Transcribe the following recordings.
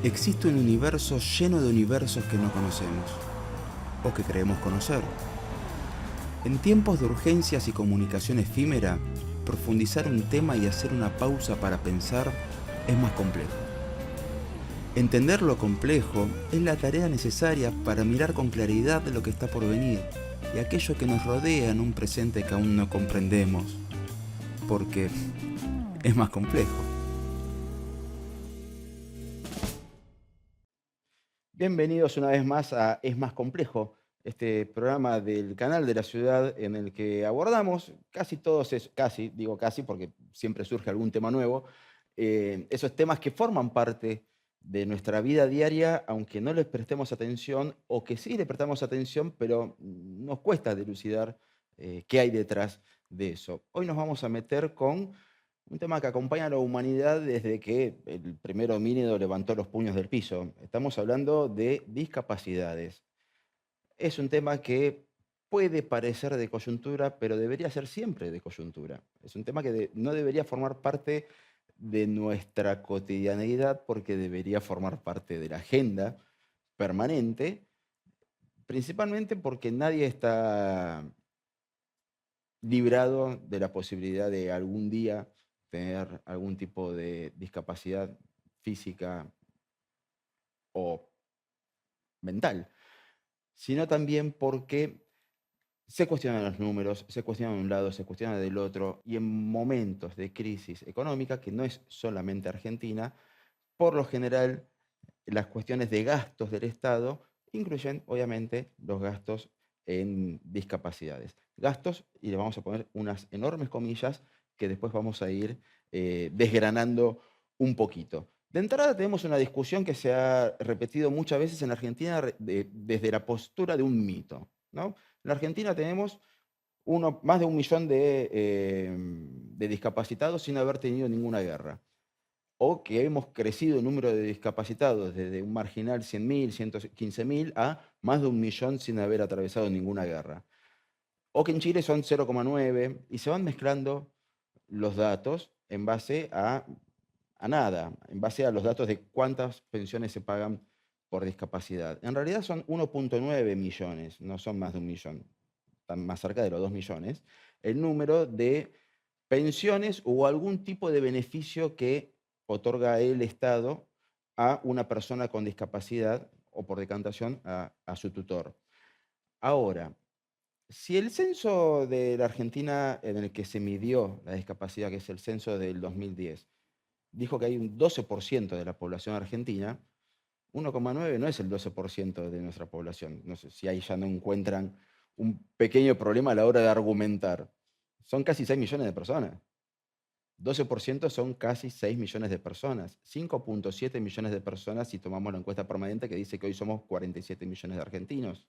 Existe un universo lleno de universos que no conocemos, o que creemos conocer. En tiempos de urgencias y comunicación efímera, profundizar un tema y hacer una pausa para pensar es más complejo. Entender lo complejo es la tarea necesaria para mirar con claridad lo que está por venir y aquello que nos rodea en un presente que aún no comprendemos, porque es más complejo. Bienvenidos una vez más a Es Más Complejo, este programa del canal de la ciudad en el que abordamos casi todos, digo casi porque siempre surge algún tema nuevo, esos temas que forman parte de nuestra vida diaria, aunque no les prestemos atención, o que sí le prestamos atención, pero nos cuesta dilucidar qué hay detrás de eso. Hoy nos vamos a meter con un tema que acompaña a la humanidad desde que el primer homínido levantó los puños del piso. Estamos hablando de discapacidades. Es un tema que puede parecer de coyuntura, pero debería ser siempre de coyuntura. Es un tema que no debería formar parte de nuestra cotidianeidad porque debería formar parte de la agenda permanente, principalmente porque nadie está librado de la posibilidad de algún día tener algún tipo de discapacidad física o mental, sino también porque se cuestionan los números, se cuestionan de un lado, se cuestionan del otro, y en momentos de crisis económica, que no es solamente Argentina, por lo general las cuestiones de gastos del Estado incluyen, obviamente, los gastos en discapacidades. Gastos, y le vamos a poner unas enormes comillas que después vamos a ir desgranando un poquito. De entrada tenemos una discusión que se ha repetido muchas veces en Argentina desde la postura de un mito, ¿no? En la Argentina tenemos más de 1 millón de discapacitados sin haber tenido ninguna guerra, o que hemos crecido el número de discapacitados desde un marginal 100.000, 115.000 a más de 1 millón sin haber atravesado ninguna guerra. O que en Chile son 0,9 y se van mezclando los datos en base a nada, en base a los datos de cuántas pensiones se pagan por discapacidad. En realidad son 1,9 millones, no son más de 1 millón, están más cerca de los 2 millones, el número de pensiones o algún tipo de beneficio que otorga el Estado a una persona con discapacidad o por decantación a su tutor. Ahora, si el censo de la Argentina en el que se midió la discapacidad, que es el censo del 2010, dijo que hay un 12% de la población argentina, 1,9 no es el 12% de nuestra población. No sé si ahí ya no encuentran un pequeño problema a la hora de argumentar. Son casi 6 millones de personas. 12% son casi 6 millones de personas. 5,7 millones de personas si tomamos la encuesta permanente que dice que hoy somos 47 millones de argentinos.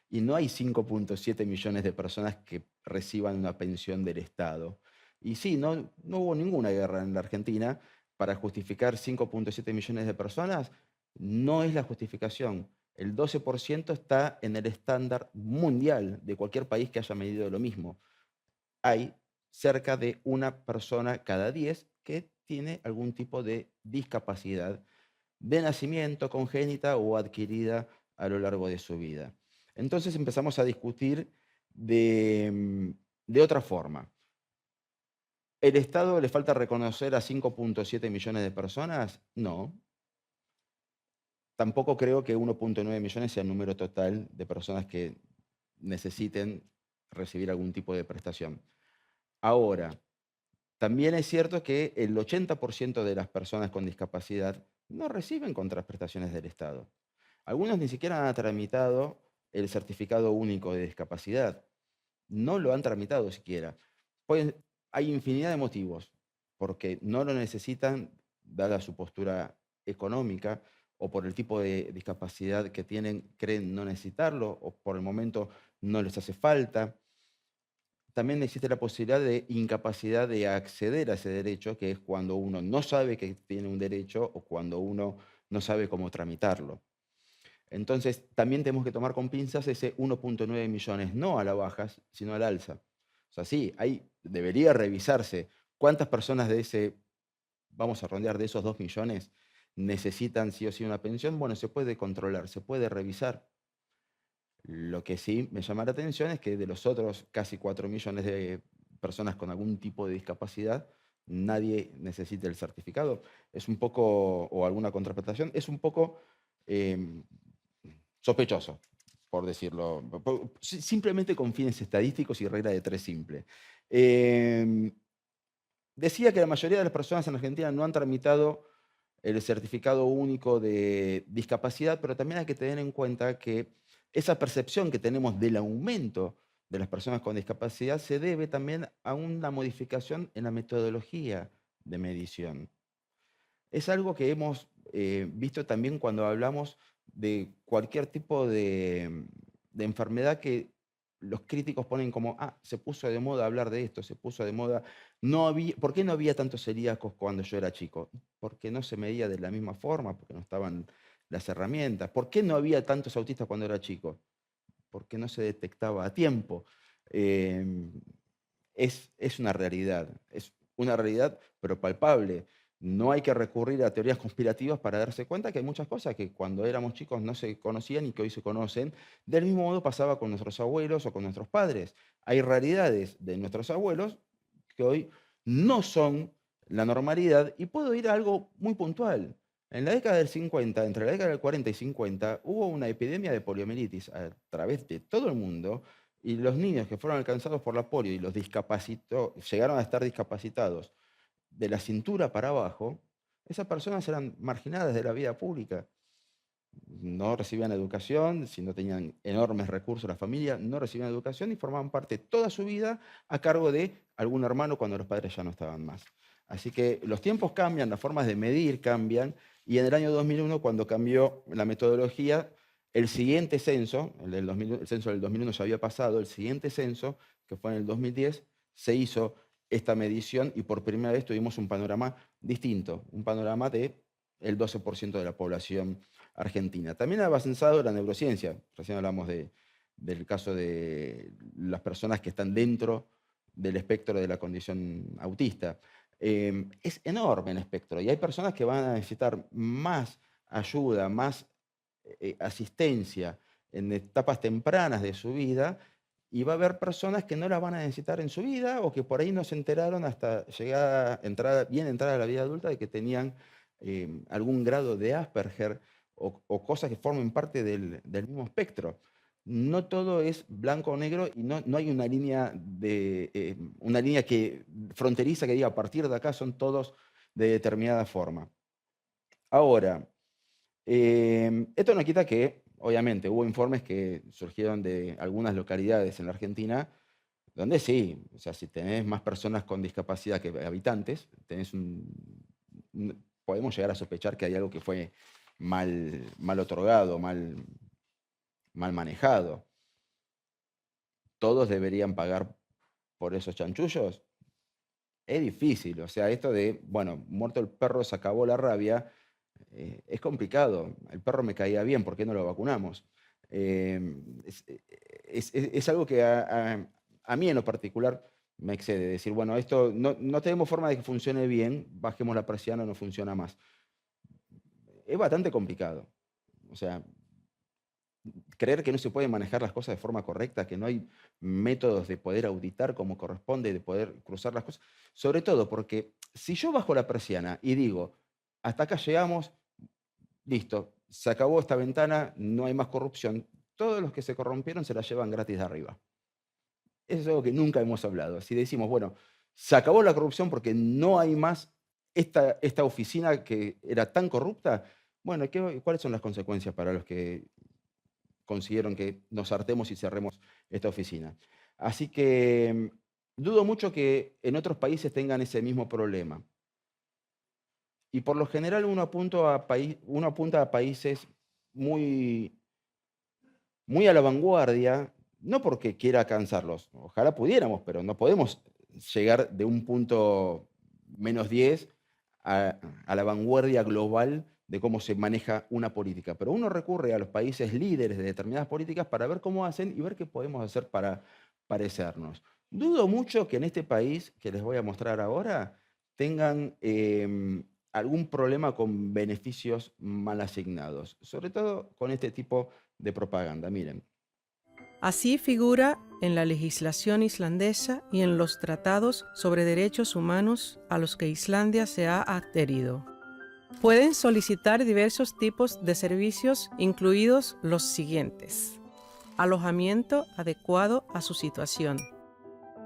Y no hay 5,7 millones de personas que reciban una pensión del Estado. Y sí, no hubo ninguna guerra en la Argentina para justificar 5,7 millones de personas. No es la justificación. El 12% está en el estándar mundial de cualquier país que haya medido lo mismo. Hay cerca de una persona cada 10 que tiene algún tipo de discapacidad de nacimiento, congénita o adquirida a lo largo de su vida. Entonces empezamos a discutir de otra forma. ¿El Estado le falta reconocer a 5,7 millones de personas? No. Tampoco creo que 1,9 millones sea el número total de personas que necesiten recibir algún tipo de prestación. Ahora, también es cierto que el 80% de las personas con discapacidad no reciben contraprestaciones del Estado. Algunos ni siquiera han tramitado el certificado único de discapacidad. No lo han tramitado siquiera. Hay infinidad de motivos, porque no lo necesitan, dada su postura económica, o por el tipo de discapacidad que tienen, creen no necesitarlo, o por el momento no les hace falta. También existe la posibilidad de incapacidad de acceder a ese derecho, que es cuando uno no sabe que tiene un derecho o cuando uno no sabe cómo tramitarlo. Entonces, también tenemos que tomar con pinzas ese 1,9 millones, no a la baja, sino al alza. O sea, sí, ahí debería revisarse cuántas personas de ese, vamos a rondear, de esos 2 millones, necesitan sí o sí una pensión, bueno, se puede controlar, se puede revisar. Lo que sí me llama la atención es que de los otros casi 4 millones de personas con algún tipo de discapacidad, nadie necesita el certificado. Es un poco, o alguna contraprestación, es un poco em, sospechoso, por decirlo, simplemente con fines estadísticos y regla de tres simple. Em, Decía que la mayoría de las personas en Argentina no han tramitado el certificado único de discapacidad, pero también hay que tener en cuenta que esa percepción que tenemos del aumento de las personas con discapacidad se debe también a una modificación en la metodología de medición. Es algo que hemos visto también cuando hablamos de cualquier tipo de enfermedad que los críticos ponen como, ah, se puso de moda hablar de esto, se puso de moda. No había, ¿por qué no había tantos celíacos cuando yo era chico? Porque no se medía de la misma forma, porque no estaban las herramientas. ¿Por qué no había tantos autistas cuando era chico? Porque no se detectaba a tiempo. Em, es una realidad, pero palpable. No hay que recurrir a teorías conspirativas para darse cuenta que hay muchas cosas que cuando éramos chicos no se conocían y que hoy se conocen. Del mismo modo pasaba con nuestros abuelos o con nuestros padres. Hay realidades de nuestros abuelos que hoy no son la normalidad y puedo ir a algo muy puntual. En la década del 50, entre la década del 40 y 50, hubo una epidemia de poliomielitis a través de todo el mundo y los niños que fueron alcanzados por la polio y los discapacitó, llegaron a estar discapacitados de la cintura para abajo, esas personas eran marginadas de la vida pública. No recibían educación, si no tenían enormes recursos la familia, no recibían educación y formaban parte toda su vida a cargo de algún hermano cuando los padres ya no estaban más. Así que los tiempos cambian, las formas de medir cambian, y en el año 2001, cuando cambió la metodología, el siguiente censo, el censo del 2001 ya había pasado, el siguiente censo, que fue en el 2010, se hizo esta medición y por primera vez tuvimos un panorama distinto, un panorama de el 12% de la población argentina. También ha avanzado la neurociencia. Recién hablamos del caso de las personas que están dentro del espectro de la condición autista. Es enorme el espectro y hay personas que van a necesitar más ayuda, más asistencia en etapas tempranas de su vida y va a haber personas que no la van a necesitar en su vida o que por ahí no se enteraron hasta llegar, bien entrada a la vida adulta de que tenían algún grado de Asperger o cosas que formen parte del mismo espectro. No todo es blanco o negro y no hay una línea fronteriza que diga a partir de acá son todos de determinada forma. Ahora, esto no quita que, obviamente, hubo informes que surgieron de algunas localidades en la Argentina donde sí, o sea, si tenés más personas con discapacidad que habitantes, podemos llegar a sospechar que hay algo que fue mal otorgado, mal manejado. ¿Todos deberían pagar por esos chanchullos? Es difícil, o sea, esto de, bueno, muerto el perro se acabó la rabia, es complicado. El perro me caía bien, ¿por qué no lo vacunamos? Es algo que a mí en lo particular me excede. Decir, bueno, esto no tenemos forma de que funcione bien, bajemos la persiana, no funciona más. Es bastante complicado. O sea, creer que no se pueden manejar las cosas de forma correcta, que no hay métodos de poder auditar como corresponde, de poder cruzar las cosas. Sobre todo porque si yo bajo la persiana y digo, hasta acá llegamos, listo, se acabó esta ventana, no hay más corrupción, todos los que se corrompieron se la llevan gratis de arriba. Eso es algo que nunca hemos hablado. Si decimos, bueno, se acabó la corrupción porque no hay más esta oficina que era tan corrupta, bueno, ¿cuáles son las consecuencias para los que consiguieron que nos hartemos y cerremos esta oficina? Así que dudo mucho que en otros países tengan ese mismo problema. Y por lo general uno apunta a países muy, muy a la vanguardia, no porque quiera alcanzarlos, ojalá pudiéramos, pero no podemos llegar de un punto -10 a la vanguardia global de cómo se maneja una política. Pero uno recurre a los países líderes de determinadas políticas para ver cómo hacen y ver qué podemos hacer para parecernos. Dudo mucho que en este país que les voy a mostrar ahora tengan algún problema con beneficios mal asignados, sobre todo con este tipo de propaganda. Miren, Así figura en la legislación islandesa y en los tratados sobre derechos humanos a los que Islandia se ha adherido. Pueden solicitar diversos tipos de servicios, incluidos los siguientes: alojamiento adecuado a su situación,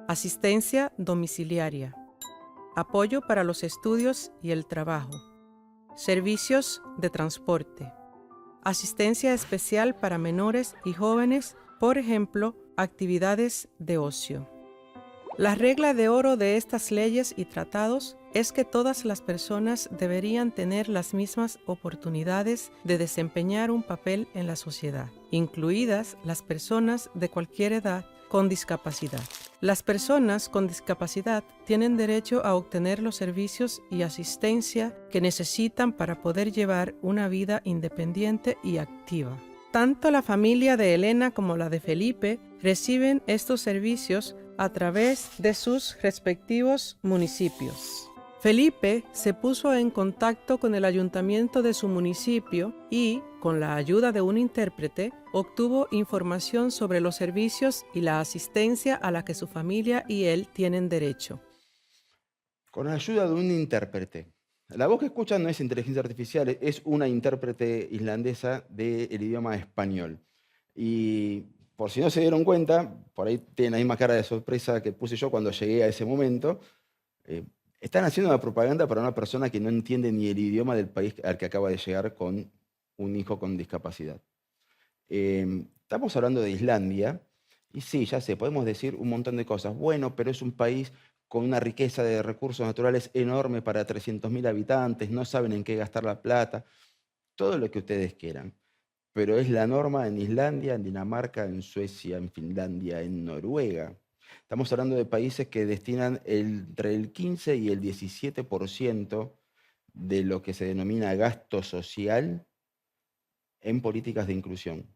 asistencia domiciliaria, apoyo para los estudios y el trabajo, servicios de transporte, asistencia especial para menores y jóvenes, por ejemplo, actividades de ocio. La regla de oro de estas leyes y tratados es que todas las personas deberían tener las mismas oportunidades de desempeñar un papel en la sociedad, incluidas las personas de cualquier edad con discapacidad. Las personas con discapacidad tienen derecho a obtener los servicios y asistencia que necesitan para poder llevar una vida independiente y activa. Tanto la familia de Elena como la de Felipe reciben estos servicios a través de sus respectivos municipios. Felipe se puso en contacto con el ayuntamiento de su municipio y, con la ayuda de un intérprete, obtuvo información sobre los servicios y la asistencia a la que su familia y él tienen derecho. con la ayuda de un intérprete. La voz que escuchan no es inteligencia artificial, es una intérprete islandesa del idioma español. Y por si no se dieron cuenta, por ahí tienen la misma cara de sorpresa que puse yo cuando llegué a ese momento. eh, Están haciendo una propaganda para una persona que no entiende ni el idioma del país al que acaba de llegar con un hijo con discapacidad. Estamos hablando de Islandia, y sí, ya sé, podemos decir un montón de cosas. Bueno, pero es un país con una riqueza de recursos naturales enorme para 300.000 habitantes, no saben en qué gastar la plata, todo lo que ustedes quieran. Pero es la norma en Islandia, en Dinamarca, en Suecia, en Finlandia, en Noruega. Estamos hablando de países que destinan entre el 15 y el 17% de lo que se denomina gasto social en políticas de inclusión.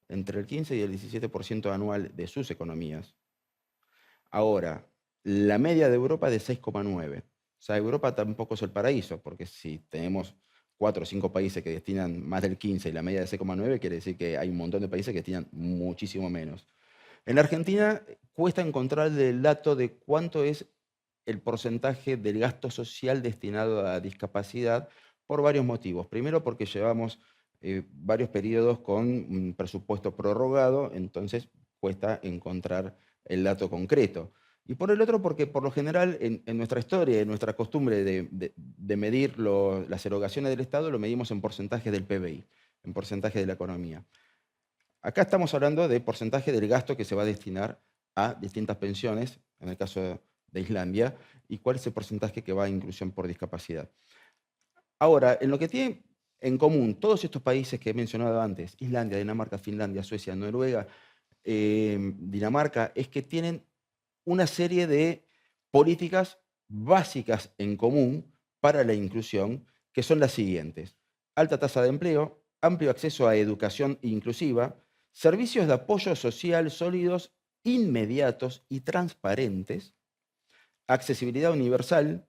Entre el 15 y el 17% anual de sus economías. Ahora, la media de Europa es de 6,9. O sea, Europa tampoco es el paraíso, porque si tenemos 4 o 5 países que destinan más del 15 y la media de 6,9, quiere decir que hay un montón de países que destinan muchísimo menos. En la Argentina cuesta encontrar el dato de cuánto es el porcentaje del gasto social destinado a discapacidad por varios motivos. Primero, porque llevamos varios periodos con un presupuesto prorrogado, entonces cuesta encontrar el dato concreto. Y por el otro, porque por lo general en nuestra historia, en nuestra costumbre de medir las erogaciones del Estado, lo medimos en porcentaje del PBI, en porcentaje de la economía. Acá estamos hablando de porcentaje del gasto que se va a destinar a distintas pensiones, en el caso de Islandia, y cuál es el porcentaje que va a inclusión por discapacidad. Ahora, en lo que tienen en común todos estos países que he mencionado antes, Islandia, Dinamarca, Finlandia, Suecia, Noruega, Dinamarca, es que tienen una serie de políticas básicas en común para la inclusión, que son las siguientes: alta tasa de empleo, amplio acceso a educación inclusiva, servicios de apoyo social sólidos, inmediatos y transparentes, accesibilidad universal,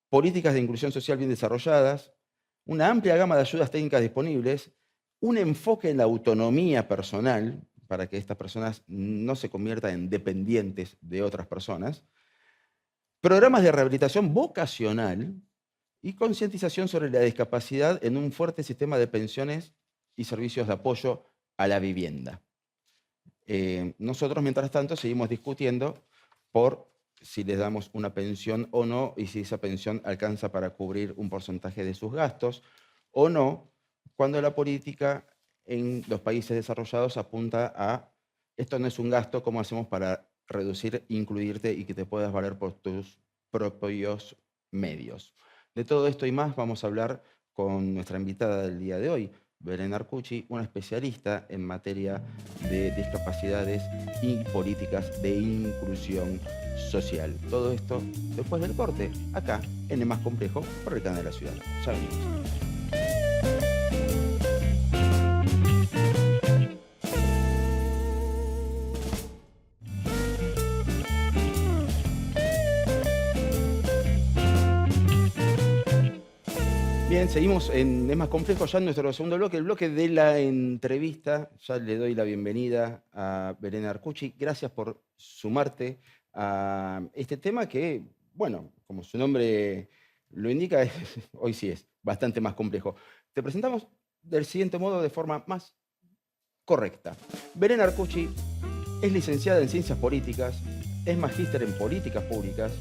políticas de inclusión social bien desarrolladas, una amplia gama de ayudas técnicas disponibles, un enfoque en la autonomía personal para que estas personas no se conviertan en dependientes de otras personas, programas de rehabilitación vocacional y concientización sobre la discapacidad en un fuerte sistema de pensiones y servicios de apoyo a la vivienda. Nosotros, mientras tanto, seguimos discutiendo por si les damos una pensión o no, y si esa pensión alcanza para cubrir un porcentaje de sus gastos o no, cuando la política en los países desarrollados apunta a: esto no es un gasto, ¿cómo hacemos para reducir, incluirte y que te puedas valer por tus propios medios? De todo esto y más vamos a hablar con nuestra invitada del día de hoy, Belén Arcucci, una especialista en materia de discapacidades y políticas de inclusión social. Todo esto después del corte, acá en El Más Complejo, por el canal de la ciudad. Ya venimos. Bien, seguimos en Es Más Complejo, ya en nuestro segundo bloque, el bloque de la entrevista. Ya le doy la bienvenida a Belén Arcucci. Gracias por sumarte a este tema que, bueno, como su nombre lo indica, hoy sí es bastante más complejo. Te presentamos del siguiente modo, de forma más correcta. Belén Arcucci es licenciada en Ciencias Políticas, es magíster en Políticas Públicas,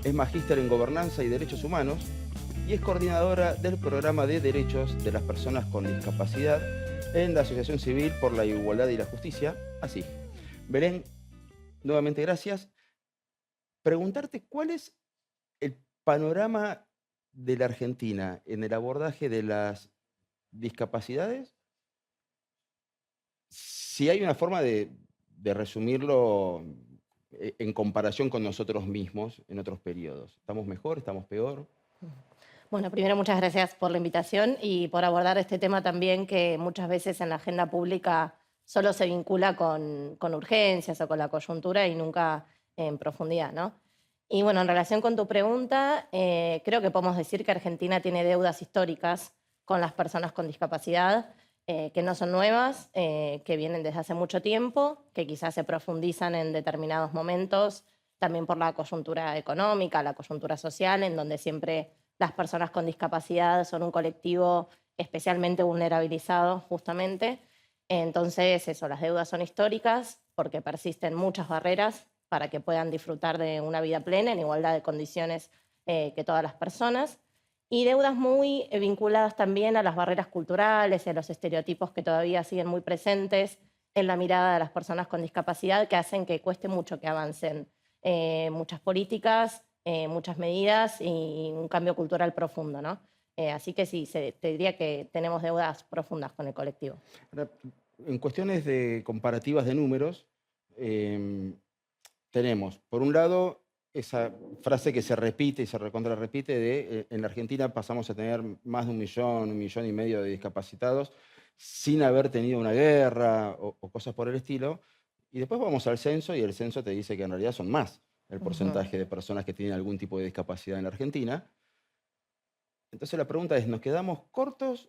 es magíster en Gobernanza y Derechos Humanos, y es coordinadora del programa de derechos de las personas con discapacidad en la Asociación Civil por la Igualdad y la Justicia, ACIJ. Belén, nuevamente gracias. Preguntarte cuál es el panorama de la Argentina en el abordaje de las discapacidades, si hay una forma de resumirlo en comparación con nosotros mismos en otros periodos. ¿Estamos mejor? ¿Estamos peor? Bueno, primero muchas gracias por la invitación y por abordar este tema también que muchas veces en la agenda pública solo se vincula con urgencias o con la coyuntura y nunca en profundidad, ¿no? Y bueno, en relación con tu pregunta, creo que podemos decir que Argentina tiene deudas históricas con las personas con discapacidad, que no son nuevas, que vienen desde hace mucho tiempo, que quizás se profundizan en determinados momentos, también por la coyuntura económica, la coyuntura social, en donde siempre las personas con discapacidad son un colectivo especialmente vulnerabilizado, justamente. Entonces, eso, las deudas son históricas porque persisten muchas barreras para que puedan disfrutar de una vida plena en igualdad de condiciones que todas las personas. Y deudas muy vinculadas también a las barreras culturales y a los estereotipos que todavía siguen muy presentes en la mirada de las personas con discapacidad, que hacen que cueste mucho que avancen muchas políticas, muchas medidas y un cambio cultural profundo, ¿no? Así que sí, te diría que tenemos deudas profundas con el colectivo. Ahora, en cuestiones de comparativas de números, tenemos, por un lado, esa frase que se repite y se recontrarrepite de en la Argentina pasamos a tener más de 1,5 millones de discapacitados sin haber tenido una guerra o cosas por el estilo. Y después vamos al censo y el censo te dice que en realidad son más el porcentaje de personas que tienen algún tipo de discapacidad en la Argentina. Entonces la pregunta es, ¿nos quedamos cortos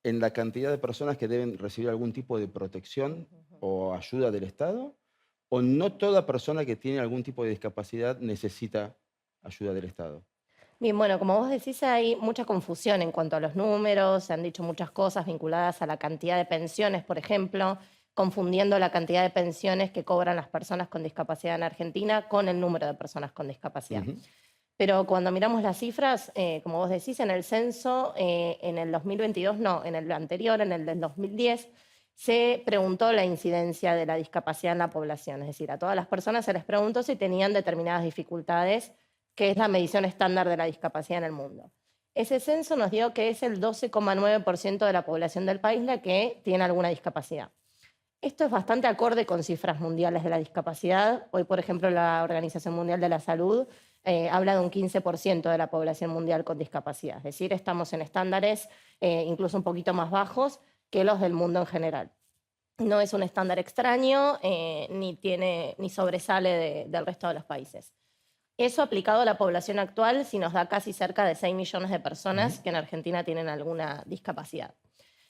en la cantidad de personas que deben recibir algún tipo de protección o ayuda del Estado? ¿O no toda persona que tiene algún tipo de discapacidad necesita ayuda del Estado? Bien, bueno, como vos decís, hay mucha confusión en cuanto a los números, se han dicho muchas cosas vinculadas a la cantidad de pensiones, por ejemplo, confundiendo la cantidad de pensiones que cobran las personas con discapacidad en Argentina con el número de personas con discapacidad. Pero cuando miramos las cifras, como vos decís, en el censo, en el 2022, no, en el anterior, en el del 2010, se preguntó la incidencia de la discapacidad en la población. Es decir, a todas las personas se les preguntó si tenían determinadas dificultades, que es la medición estándar de la discapacidad en el mundo. Ese censo nos dio que es el 12,9% de la población del país la que tiene alguna discapacidad. Esto es bastante acorde con cifras mundiales de la discapacidad. Hoy, por ejemplo, la Organización Mundial de la Salud habla de un 15% de la población mundial con discapacidad. Es decir, estamos en estándares incluso un poquito más bajos que los del mundo en general. No es un estándar extraño, ni sobresale del resto de los países. Eso aplicado a la población actual sí nos da casi cerca de 6 millones de personas que en Argentina tienen alguna discapacidad.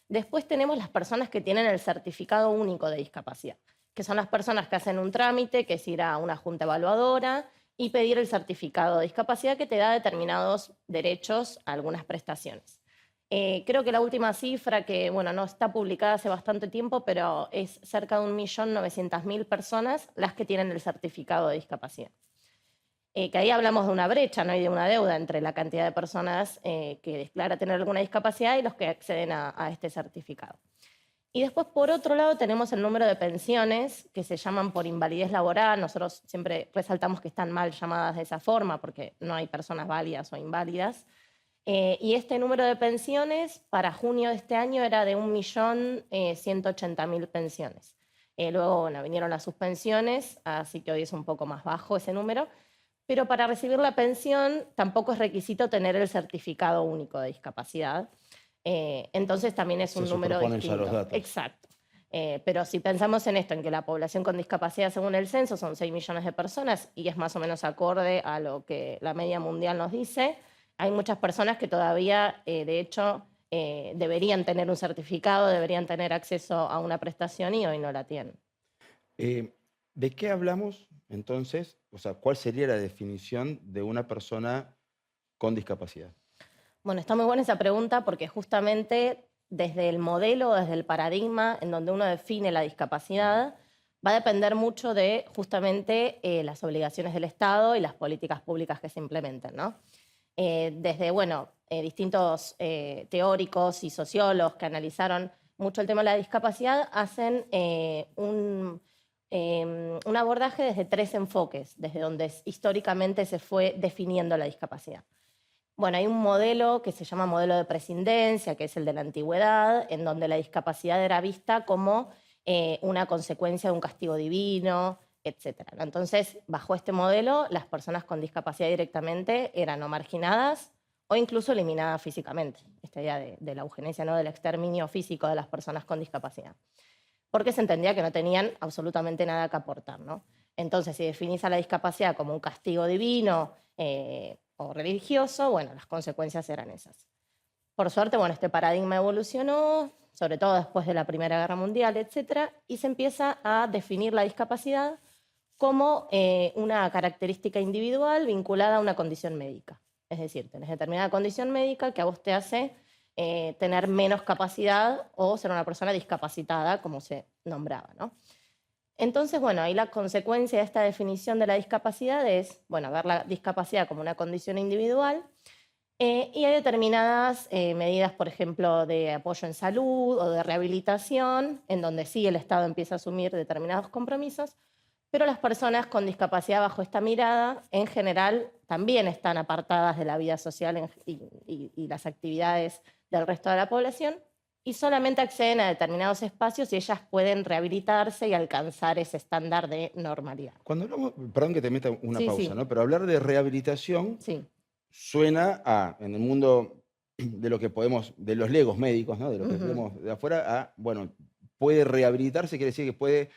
Después tenemos las personas que tienen el certificado único de discapacidad, que son las personas que hacen un trámite, que es ir a una junta evaluadora y pedir el certificado de discapacidad que te da determinados derechos a algunas prestaciones. Creo que la última cifra, que bueno, no está publicada hace bastante tiempo, pero es cerca de 1.900.000 personas las que tienen el certificado de discapacidad. Que ahí hablamos de una brecha, ¿no? Y de una deuda entre la cantidad de personas que declara tener alguna discapacidad y los que acceden a este certificado. Y después, por otro lado, tenemos el número de pensiones que se llaman por invalidez laboral. Nosotros siempre resaltamos que están mal llamadas de esa forma porque no hay personas válidas o inválidas. Y este número de pensiones para junio de este año era de 1.180.000 pensiones. Luego, bueno, vinieron las suspensiones, así que hoy es un poco más bajo ese número. Pero para recibir la pensión tampoco es requisito tener el certificado único de discapacidad. Entonces también es un número distinto. Ya los datos. Exacto. Pero si pensamos en esto, en que la población con discapacidad según el censo son 6 millones de personas y es más o menos acorde a lo que la media mundial nos dice, Hay muchas personas que todavía, de hecho, deberían tener un certificado, deberían tener acceso a una prestación y hoy no la tienen. ¿De qué hablamos entonces? O sea, ¿cuál sería la definición de una persona con discapacidad? Bueno, está muy buena esa pregunta porque justamente desde el modelo, desde el paradigma en donde uno define la discapacidad, va a depender mucho de justamente las obligaciones del Estado y las políticas públicas que se implementen, ¿no? Desde, bueno, distintos teóricos y sociólogos que analizaron mucho el tema de la discapacidad, hacen un abordaje desde 3 enfoques, desde donde históricamente se fue definiendo la discapacidad. Bueno, hay un modelo que se llama modelo de prescindencia, que es el de la antigüedad, en donde la discapacidad era vista como una consecuencia de un castigo divino, etc. Entonces, bajo este modelo, las personas con discapacidad directamente eran o marginadas o incluso eliminadas físicamente. Esta idea de la eugenesia, ¿no? Del exterminio físico de las personas con discapacidad. Porque se entendía que no tenían absolutamente nada que aportar, ¿no? Entonces, si definís a la discapacidad como un castigo divino o religioso, bueno, las consecuencias eran esas. Por suerte, bueno, este paradigma evolucionó, sobre todo después de la Primera Guerra Mundial, etc., y se empieza a definir la discapacidad como una característica individual vinculada a una condición médica. Es decir, tenés determinada condición médica que a vos te hace tener menos capacidad o ser una persona discapacitada, como se nombraba, ¿no? Entonces, bueno, ahí la consecuencia de esta definición de la discapacidad es, bueno, ver la discapacidad como una condición individual y hay determinadas medidas, por ejemplo, de apoyo en salud o de rehabilitación, en donde sí el Estado empieza a asumir determinados compromisos, pero las personas con discapacidad bajo esta mirada, en general, también están apartadas de la vida social y las actividades del resto de la población, y solamente acceden a determinados espacios y ellas pueden rehabilitarse y alcanzar ese estándar de normalidad. Cuando hablamos, perdón que te meta una Sí, pausa, sí, ¿no? Pero hablar de rehabilitación sí. suena a, en el mundo de lo que podemos, de los legos médicos, ¿no? De lo que Ujú, vemos de afuera, a, bueno, puede rehabilitarse, quiere decir que puede,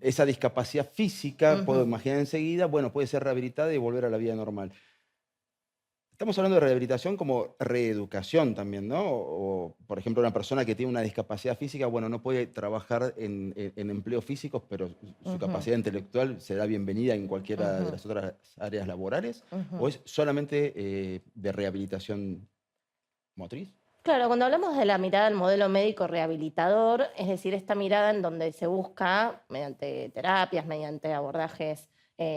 esa discapacidad física, puedo ujú. imaginar enseguida, bueno, puede ser rehabilitada y volver a la vida normal. Estamos hablando de rehabilitación como reeducación también, ¿no? O, por ejemplo, una persona que tiene una discapacidad física, bueno, no puede trabajar en empleos físicos, pero su Ujú, capacidad intelectual será bienvenida en cualquiera de ujú, las otras áreas laborales, o ujú. es solamente de rehabilitación motriz. Claro, cuando hablamos de la mirada del modelo médico rehabilitador, es decir, esta mirada en donde se busca, mediante terapias, mediante abordajes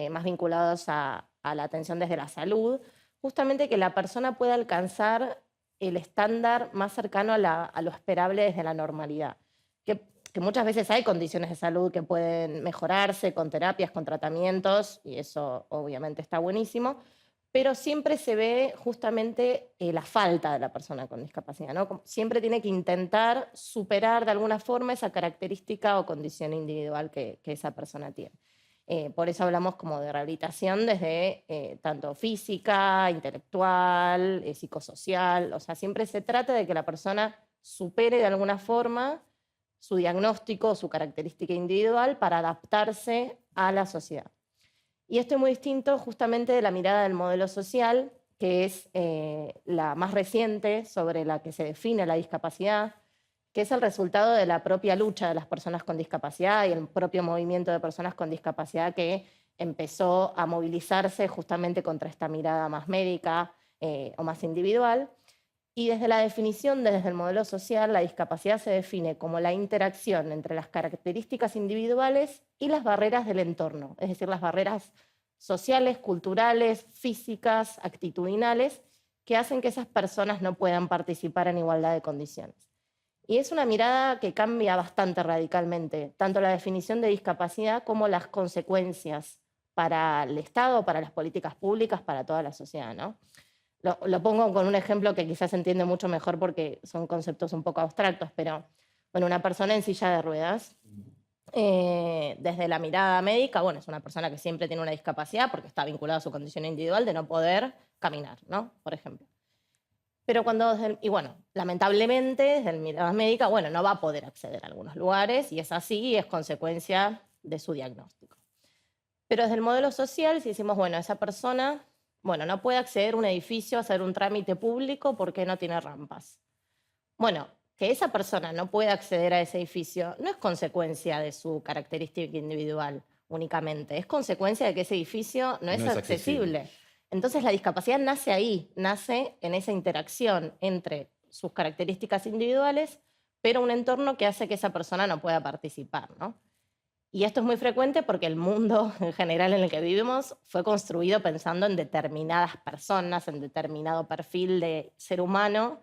más vinculados a la atención desde la salud, justamente que la persona pueda alcanzar el estándar más cercano a lo esperable desde la normalidad. Que muchas veces hay condiciones de salud que pueden mejorarse con terapias, con tratamientos, y eso obviamente está buenísimo, pero siempre se ve justamente la falta de la persona con discapacidad, ¿no? Siempre tiene que intentar superar de alguna forma esa característica o condición individual que esa persona tiene. Por eso hablamos como de rehabilitación desde tanto física, intelectual, psicosocial, o sea, siempre se trata de que la persona supere de alguna forma su diagnóstico, su característica individual para adaptarse a la sociedad. Y esto es muy distinto justamente de la mirada del modelo social, que es la más reciente sobre la que se define la discapacidad, que es el resultado de la propia lucha de las personas con discapacidad y el propio movimiento de personas con discapacidad que empezó a movilizarse justamente contra esta mirada más médica o más individual. Y desde la definición, desde el modelo social, la discapacidad se define como la interacción entre las características individuales y las barreras del entorno, es decir, las barreras sociales, culturales, físicas, actitudinales, que hacen que esas personas no puedan participar en igualdad de condiciones. Y es una mirada que cambia bastante radicalmente, tanto la definición de discapacidad como las consecuencias para el Estado, para las políticas públicas, para toda la sociedad, ¿no? Lo pongo con un ejemplo que quizás se entiende mucho mejor porque son conceptos un poco abstractos, pero bueno, una persona en silla de ruedas, desde la mirada médica, bueno, es una persona que siempre tiene una discapacidad porque está vinculada a su condición individual de no poder caminar, ¿no? Por ejemplo. Pero cuando, y bueno, lamentablemente, desde la mirada médica, bueno, no va a poder acceder a algunos lugares y es así y es consecuencia de su diagnóstico. Pero desde el modelo social, si decimos, bueno, esa persona Bueno, no puede acceder a un edificio a hacer un trámite público porque no tiene rampas. Bueno, que esa persona no pueda acceder a ese edificio no es consecuencia de su característica individual únicamente, es consecuencia de que ese edificio no es No es accesible. accesible. Entonces la discapacidad nace ahí, nace en esa interacción entre sus características individuales, pero un entorno que hace que esa persona no pueda participar, ¿no? Y esto es muy frecuente porque el mundo en general en el que vivimos fue construido pensando en determinadas personas, en determinado perfil de ser humano,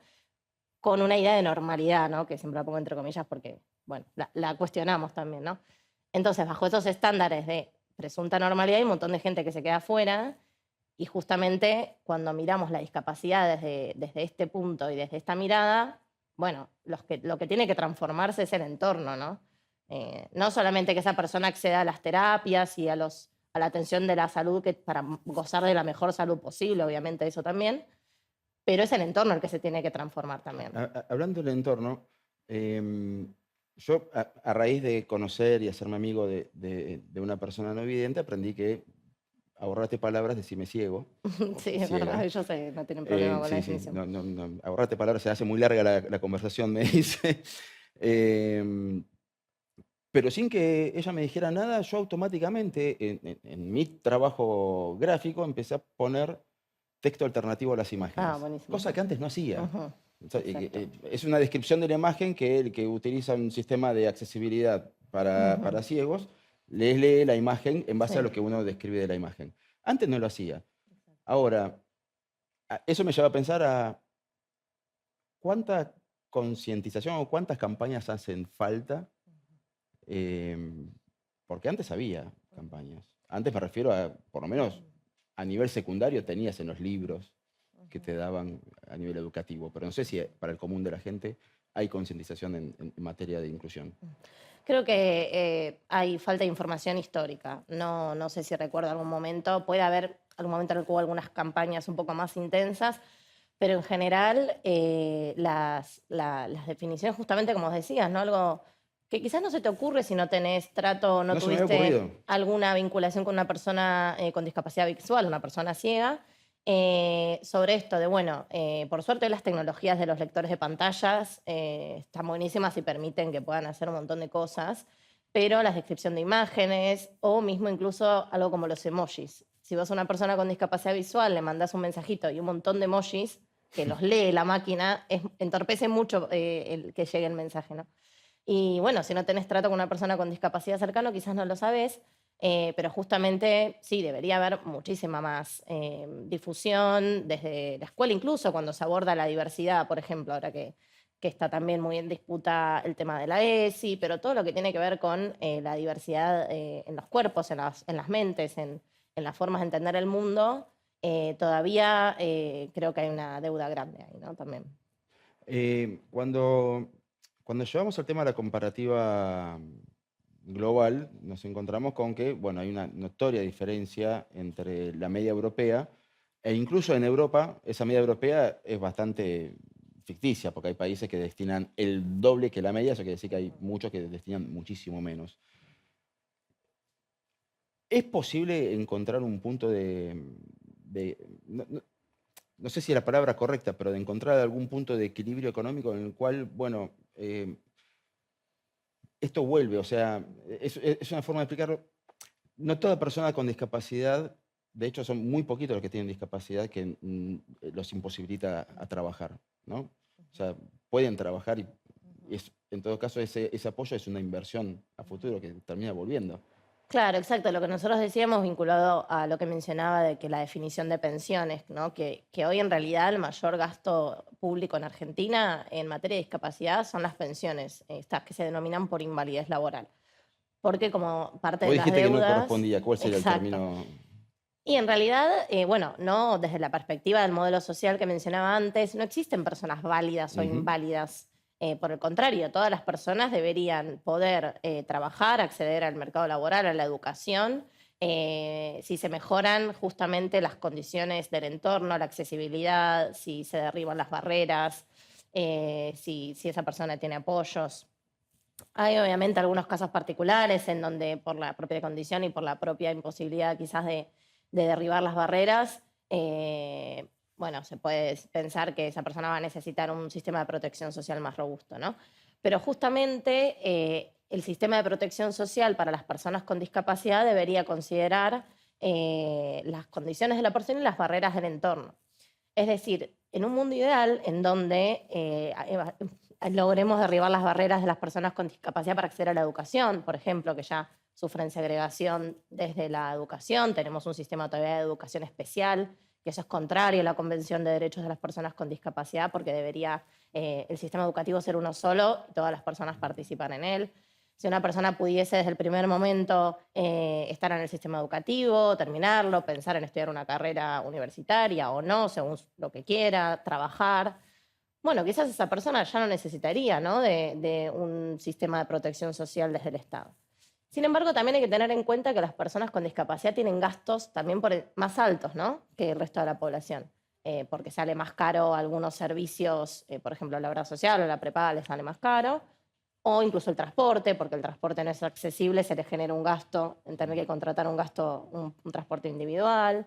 con una idea de normalidad, ¿no? Que siempre la pongo entre comillas porque, bueno, la cuestionamos también, ¿no? Entonces, bajo esos estándares de presunta normalidad, hay un montón de gente que se queda afuera y justamente cuando miramos la discapacidad desde este punto y desde esta mirada, bueno, lo que tiene que transformarse es el entorno, ¿no? No solamente que esa persona acceda a las terapias y a la atención de la salud para gozar de la mejor salud posible, obviamente eso también, pero es el entorno el que se tiene que transformar también. Hablando del entorno, yo a raíz de conocer y hacerme amigo de una persona no vidente, aprendí que ahorrate palabras, decime ciego Sí, o es verdad, ciega. ellos no tienen problema con la Sí, sí, definición. no, ahorrate palabras, se hace muy larga la conversación, me dice. Em, pero sin que ella me dijera nada, yo automáticamente en mi trabajo gráfico empecé a poner texto alternativo a las Ah, imágenes, buenísimo. cosa que antes no hacía. Ujú, O sea, exacto. es una descripción de la imagen que el que utiliza un sistema de accesibilidad Ujú, para ciegos les lee la imagen en base a sí. lo que uno describe de la imagen. Antes no lo hacía. Ahora, eso me lleva a pensar a cuánta concientización o cuántas campañas hacen falta, em, porque antes había campañas. Antes me refiero a, por lo menos a nivel secundario, tenías en los libros que te daban a nivel educativo, pero no sé si para el común de la gente hay concientización en materia de inclusión. Creo que hay falta de información histórica. No sé si recuerdo algún momento. Puede haber algún momento en el que hubo algunas campañas un poco más intensas, pero en general las definiciones, justamente como decías, ¿no? Algo que quizás no se te ocurre si no tenés trato o no No se me había tuviste ocurrido. alguna vinculación con una persona con discapacidad visual, una persona ciega, sobre esto de, bueno, por suerte las tecnologías de los lectores de pantallas están buenísimas y permiten que puedan hacer un montón de cosas, pero la descripción de imágenes o mismo incluso algo como los emojis. Si vos a una persona con discapacidad visual le mandás un mensajito y un montón de emojis que los lee la máquina, entorpece mucho el que llegue el mensaje, ¿no? Y bueno, si no tenés trato con una persona con discapacidad cercano, quizás no lo sabés, pero justamente sí, debería haber muchísima más difusión desde la escuela, incluso cuando se aborda la diversidad, por ejemplo, ahora que está también muy en disputa el tema de la ESI, pero todo lo que tiene que ver con la diversidad en los cuerpos, en las mentes, en las formas de entender el mundo, todavía creo que hay una deuda grande ahí, ¿no? También. Cuando llevamos el tema de la comparativa global, nos encontramos con que, bueno, hay una notoria diferencia entre la media europea e incluso en Europa, esa media europea es bastante ficticia, porque hay países que destinan el doble que la media, eso quiere decir que hay muchos que destinan muchísimo menos. ¿Es posible encontrar un punto no sé si es la palabra correcta, pero de encontrar algún punto de equilibrio económico en el cual, bueno, esto vuelve, o sea, es una forma de explicarlo. No toda persona con discapacidad, de hecho son muy poquitos los que tienen discapacidad que los imposibilita a trabajar, ¿no? O sea, pueden trabajar y en todo caso ese apoyo es una inversión a futuro que termina volviendo. Claro, exacto. Lo que nosotros decíamos vinculado a lo que mencionaba de que la definición de pensiones, ¿no? Que hoy en realidad el mayor gasto público en Argentina en materia de discapacidad son las pensiones, estas que se denominan por invalidez laboral. Porque como parte Vos de las dijiste que no deudas, correspondía, ¿cuál sería el exacto. término? Y en realidad, bueno, no desde la perspectiva del modelo social que mencionaba antes, no existen personas válidas o Ujú. inválidas. Por el contrario, todas las personas deberían poder trabajar, acceder al mercado laboral, a la educación, si se mejoran justamente las condiciones del entorno, la accesibilidad, si se derriban las barreras, si esa persona tiene apoyos. Hay obviamente algunos casos particulares en donde por la propia condición y por la propia imposibilidad quizás de derribar las barreras, bueno, se puede pensar que esa persona va a necesitar un sistema de protección social más robusto, ¿no? Pero justamente el sistema de protección social para las personas con discapacidad debería considerar las condiciones de la persona y las barreras del entorno. Es decir, en un mundo ideal en donde logremos derribar las barreras de las personas con discapacidad para acceder a la educación, por ejemplo, que ya sufren segregación desde la educación, tenemos un sistema todavía de educación especial, que eso es contrario a la Convención de Derechos de las Personas con Discapacidad, porque debería el sistema educativo ser uno solo y todas las personas participan en él. Si una persona pudiese desde el primer momento estar en el sistema educativo, terminarlo, pensar en estudiar una carrera universitaria o no, según lo que quiera, trabajar, bueno, quizás esa persona ya no necesitaría, ¿no?, de un sistema de protección social desde el Estado. Sin embargo, también hay que tener en cuenta que las personas con discapacidad tienen gastos también más altos, ¿no?, que el resto de la población, porque sale más caro algunos servicios, por ejemplo, la obra social o la prepaga les sale más caro, o incluso el transporte, porque el transporte no es accesible, se les genera un gasto en tener que contratar un transporte individual.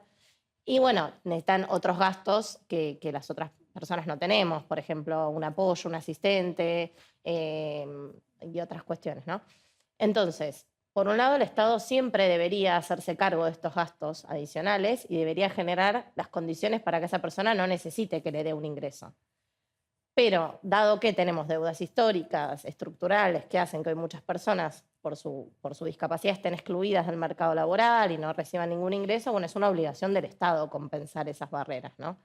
Y bueno, necesitan otros gastos que las otras personas no tenemos, por ejemplo, un apoyo, un asistente y otras cuestiones, ¿no? Entonces, por un lado, el Estado siempre debería hacerse cargo de estos gastos adicionales y debería generar las condiciones para que esa persona no necesite que le dé un ingreso. Pero, dado que tenemos deudas históricas, estructurales, que hacen que hoy muchas personas, por su discapacidad, estén excluidas del mercado laboral y no reciban ningún ingreso, bueno, es una obligación del Estado compensar esas barreras, ¿no?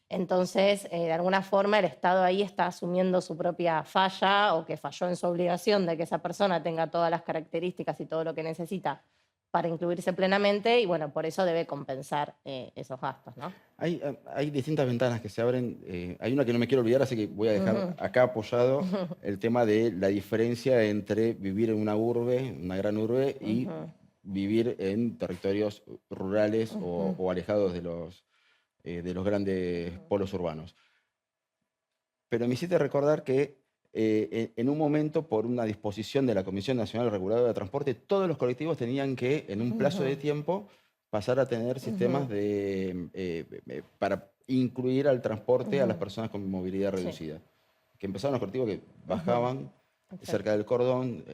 Entonces, de alguna forma, el Estado ahí está asumiendo su propia falla o que falló en su obligación de que esa persona tenga todas las características y todo lo que necesita para incluirse plenamente y, bueno, por eso debe compensar esos gastos, ¿no? Hay distintas ventanas que se abren. Hay una que no me quiero olvidar, así que voy a dejar acá apoyado el tema de la diferencia entre vivir en una urbe, una gran urbe, y vivir en territorios rurales o alejados de los grandes polos urbanos. Pero me hiciste recordar que en un momento, por una disposición de la Comisión Nacional Reguladora de Transporte, todos los colectivos tenían que, en un plazo de tiempo, pasar a tener sistemas para incluir al transporte a las personas con movilidad Sí, reducida. Que empezaron los colectivos que bajaban exacto. cerca del cordón,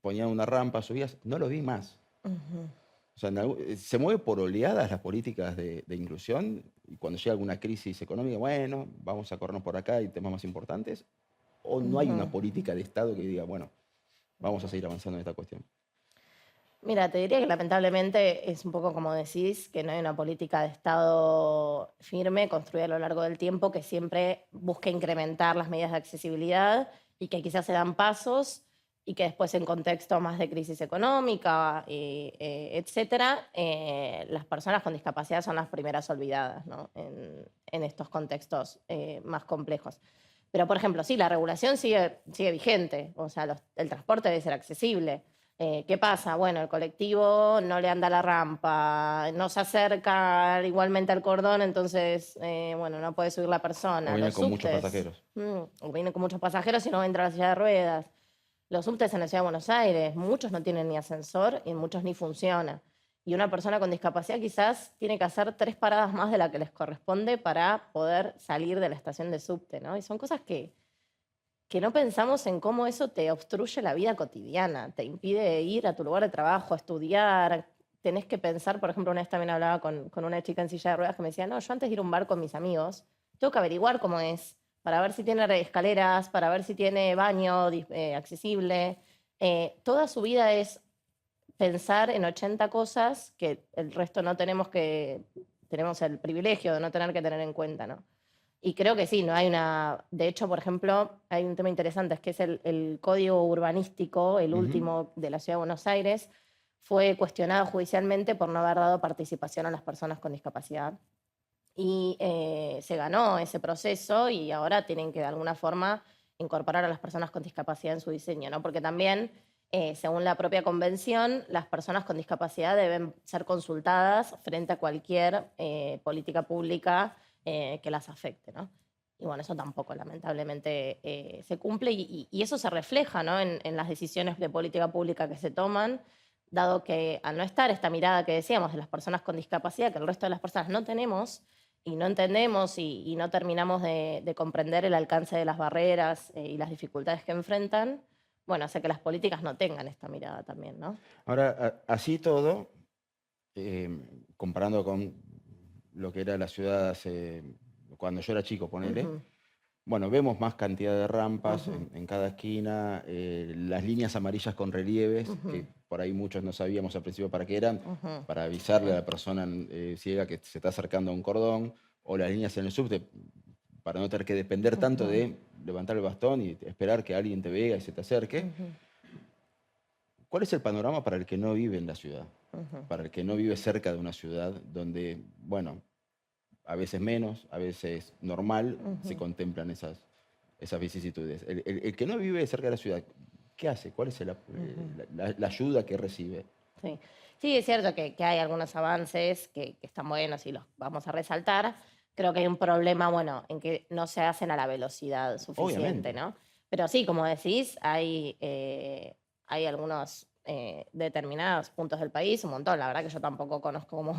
ponían una rampa, subías, no lo vi más. O sea, se mueve por oleadas las políticas de inclusión y cuando llega alguna crisis económica, bueno, vamos a corrernos por acá y temas más importantes, o no hay una política de Estado que diga, bueno, vamos a seguir avanzando en esta cuestión. Mira, te diría que lamentablemente es un poco como decís, que no hay una política de Estado firme, construida a lo largo del tiempo, que siempre busque incrementar las medidas de accesibilidad y que quizás se dan pasos y que después en contexto más de crisis económica, etcétera, las personas con discapacidad son las primeras olvidadas, ¿no?, en estos contextos más complejos. Pero, por ejemplo, sí, la regulación sigue vigente, o sea, el transporte debe ser accesible. ¿Qué pasa? Bueno, el colectivo no le anda la rampa, no se acerca igualmente al cordón, entonces, bueno, no puede subir la persona. O viene Los con muchos subtes, pasajeros. o viene con muchos pasajeros y no entra a la silla de ruedas. Los subtes en la Ciudad de Buenos Aires, muchos no tienen ni ascensor y muchos ni funciona. Y una persona con discapacidad quizás tiene que hacer 3 paradas más de la que les corresponde para poder salir de la estación de subte, ¿no? Y son cosas que no pensamos en cómo eso te obstruye la vida cotidiana, te impide ir a tu lugar de trabajo, a estudiar. Tenés que pensar, por ejemplo, una vez también hablaba con una chica en silla de ruedas que me decía, no, yo antes de ir a un bar con mis amigos, tengo que averiguar cómo es, para ver si tiene escaleras, para ver si tiene baño accesible. Toda su vida es pensar en 80 cosas que el resto no tenemos el privilegio de no tener que tener en cuenta, ¿no? Y creo que sí, no hay una. De hecho, por ejemplo, hay un tema interesante, es que es el código urbanístico, el último de la Ciudad de Buenos Aires, fue cuestionado judicialmente por no haber dado participación a las personas con discapacidad. Y se ganó ese proceso y ahora tienen que de alguna forma incorporar a las personas con discapacidad en su diseño, ¿no? Porque también, según la propia convención, las personas con discapacidad deben ser consultadas frente a cualquier política pública que las afecte, ¿no? Y bueno, eso tampoco lamentablemente se cumple y eso se refleja, ¿no?, en las decisiones de política pública que se toman, dado que al no estar esta mirada que decíamos de las personas con discapacidad, que el resto de las personas no tenemos y no entendemos y no terminamos de comprender el alcance de las barreras y las dificultades que enfrentan, bueno, hace que las políticas no tengan esta mirada también, ¿no? Ahora, así todo, comparando con lo que era la ciudad hace, cuando yo era chico, ponele, Ujú, bueno, vemos más cantidad de rampas ujú, en cada esquina, las líneas amarillas con relieves, ujú, que por ahí muchos no sabíamos al principio para qué eran, ujú. para avisarle a Sí. la persona ciega que se está acercando a un cordón, o las líneas en el subte, para no tener que depender tanto Ujú, de levantar el bastón y esperar que alguien te vea y se te acerque. ujú, ¿Cuál es el panorama para el que no vive en la ciudad? ujú, Para el que no vive cerca de una ciudad donde, bueno, a veces menos, a veces normal, se ujú. contemplan esas vicisitudes. El que no vive cerca de la ciudad, ¿qué hace? ¿Cuál es Ujú. la ayuda que recibe? Sí. Sí, es cierto que hay algunos avances que están buenos y los vamos a resaltar. Creo que hay un problema, bueno, en que no se hacen a la velocidad suficiente, Obviamente. ¿no? Pero sí, como decís, hay algunos determinados puntos del país, un montón, la verdad que yo tampoco conozco como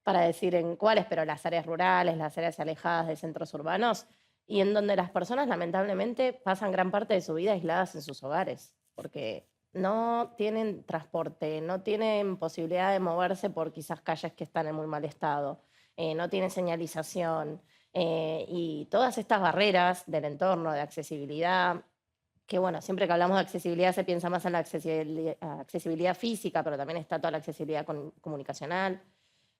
para decir en cuáles, pero las áreas rurales, las áreas alejadas de centros urbanos, y en donde las personas lamentablemente pasan gran parte de su vida aisladas en sus hogares, porque no tienen transporte, no tienen posibilidad de moverse por quizás calles que están en muy mal estado, no tienen señalización y todas estas barreras del entorno, de accesibilidad, que bueno, siempre que hablamos de accesibilidad se piensa más en la accesibilidad física, pero también está toda la accesibilidad comunicacional,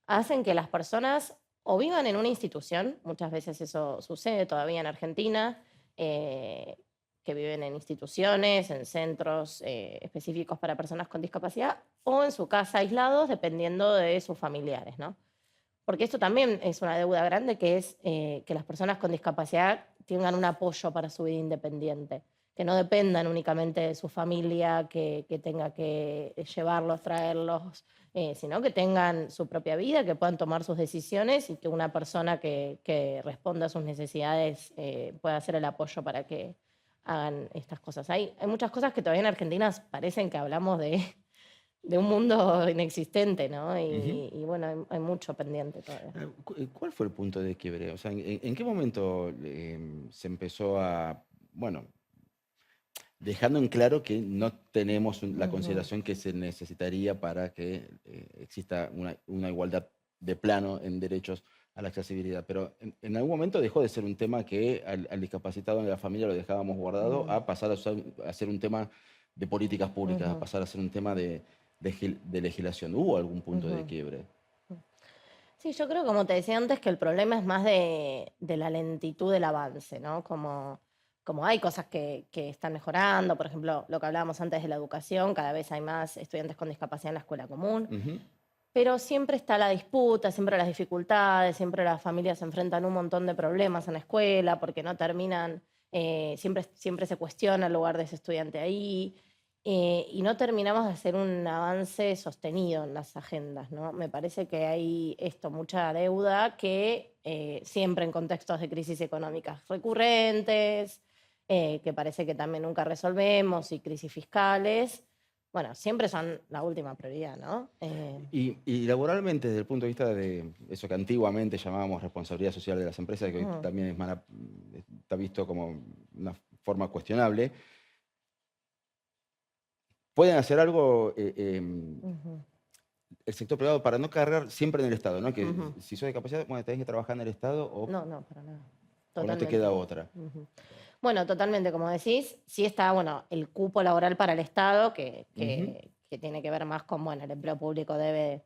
hacen que las personas o vivan en una institución, muchas veces eso sucede todavía en Argentina, eh, que viven en instituciones, en centros específicos para personas con discapacidad, o en su casa aislados, dependiendo de sus familiares, ¿no? Porque esto también es una deuda grande, que es que las personas con discapacidad tengan un apoyo para su vida independiente, que no dependan únicamente de su familia, que tenga que llevarlos, traerlos, sino que tengan su propia vida, que puedan tomar sus decisiones y que una persona que responda a sus necesidades pueda hacer el apoyo para que hagan estas cosas. Hay muchas cosas que todavía en Argentina parecen que hablamos de un mundo inexistente, ¿no? Ujú. Y bueno, hay mucho pendiente todavía. ¿Cuál fue el punto de quiebre? O sea, ¿en qué momento se empezó a, bueno, dejando en claro que no tenemos la Ujú, consideración que se necesitaría para que exista una igualdad de plano en derechos a la accesibilidad? Pero en algún momento dejó de ser un tema que al discapacitado de la familia lo dejábamos guardado mm, a pasar a ser un tema de políticas públicas, a ujú, pasar a ser un tema de legislación. ¿Hubo algún punto de ujú. quiebre? Sí, yo creo, como te decía antes, que el problema es más de la lentitud del avance, ¿no? Como hay cosas que están mejorando, por ejemplo, lo que hablábamos antes de la educación, cada vez hay más estudiantes con discapacidad en la escuela común, Ujú. pero siempre está la disputa, siempre las dificultades, siempre las familias se enfrentan a un montón de problemas en la escuela porque no terminan, siempre se cuestiona el lugar de ese estudiante ahí, y no terminamos de hacer un avance sostenido en las agendas, ¿no? Me parece que hay mucha deuda que siempre en contextos de crisis económicas recurrentes, que parece que también nunca resolvemos, y crisis fiscales, bueno, siempre son la última prioridad, ¿no? Y laboralmente, desde el punto de vista de eso que antiguamente llamábamos responsabilidad social de las empresas, que hoy Mm, también está visto como una forma cuestionable, pueden hacer algo ujú, el sector privado para no cargar siempre en el Estado, ¿no? Que ujú. si sos discapacidad, bueno, tenés que trabajar en el Estado No, no, para nada. o no te Totalmente. queda otra. Ujú. Bueno, totalmente, como decís, sí está, bueno, el cupo laboral para el Estado, Ujú. que tiene que ver más con, bueno, el empleo público debe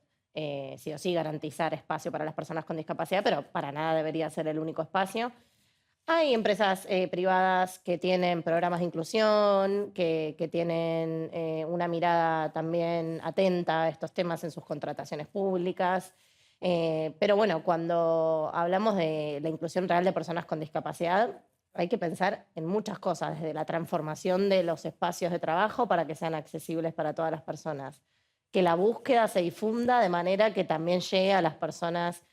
sí o sí garantizar espacio para las personas con discapacidad, pero para nada debería ser el único espacio. Hay empresas privadas que tienen programas de inclusión, que tienen una mirada también atenta a estos temas en sus contrataciones públicas. Pero bueno, cuando hablamos de la inclusión real de personas con discapacidad, hay que pensar en muchas cosas, desde la transformación de los espacios de trabajo para que sean accesibles para todas las personas, que la búsqueda se difunda de manera que también llegue a las personas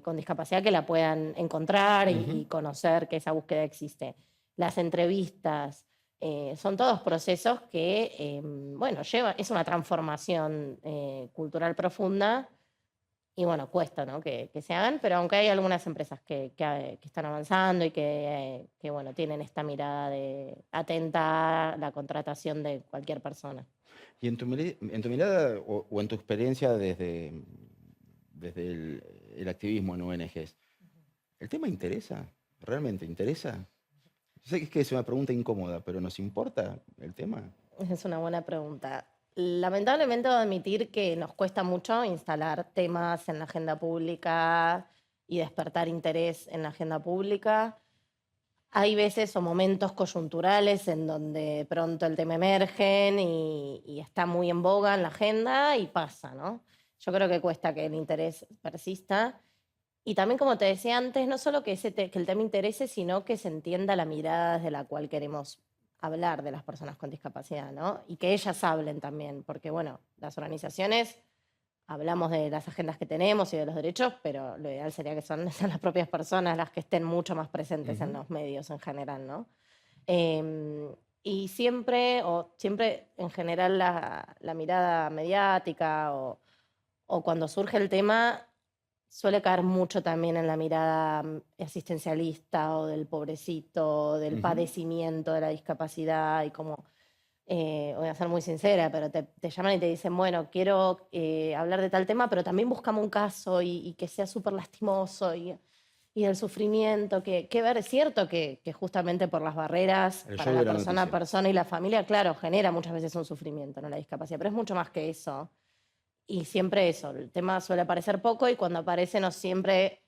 con discapacidad, que la puedan encontrar Ujú. y conocer que esa búsqueda existe. Las entrevistas, Son todos procesos que, bueno, es una transformación cultural profunda y bueno, cuesta, ¿no? que se hagan, pero aunque hay algunas empresas que están avanzando y que, bueno, tienen esta mirada atenta a la contratación de cualquier persona. Y en tu mirada o en tu experiencia desde el activismo en ONGs, ¿el tema interesa? ¿Realmente interesa? Yo sé que es una pregunta incómoda, pero ¿nos importa el tema? Es una buena pregunta. Lamentablemente debo admitir que nos cuesta mucho instalar temas en la agenda pública y despertar interés en la agenda pública. Hay veces o momentos coyunturales en donde de pronto el tema emerge y está muy en boga en la agenda y pasa, ¿no? Yo creo que cuesta que el interés persista. Y también, como te decía antes, no solo que el tema interese, sino que se entienda la mirada desde la cual queremos hablar de las personas con discapacidad, ¿no? Y que ellas hablen también, porque, bueno, las organizaciones hablamos de las agendas que tenemos y de los derechos, pero lo ideal sería que sean las propias personas las que estén mucho más presentes en Ujú. los medios en general, ¿no? Y siempre en general la mirada mediática o cuando surge el tema suele caer mucho también en la mirada asistencialista o del pobrecito, del Ujú. padecimiento de la discapacidad y como, voy a ser muy sincera, pero te llaman y te dicen, bueno, quiero hablar de tal tema, pero también buscamos un caso y que sea súper lastimoso y del sufrimiento, que ver, es cierto que justamente por las barreras El para show la de la persona a noticia. persona y la familia, claro, genera muchas veces un sufrimiento, ¿no? La discapacidad, pero es mucho más que eso. Y siempre eso, el tema suele aparecer poco y cuando aparece no siempre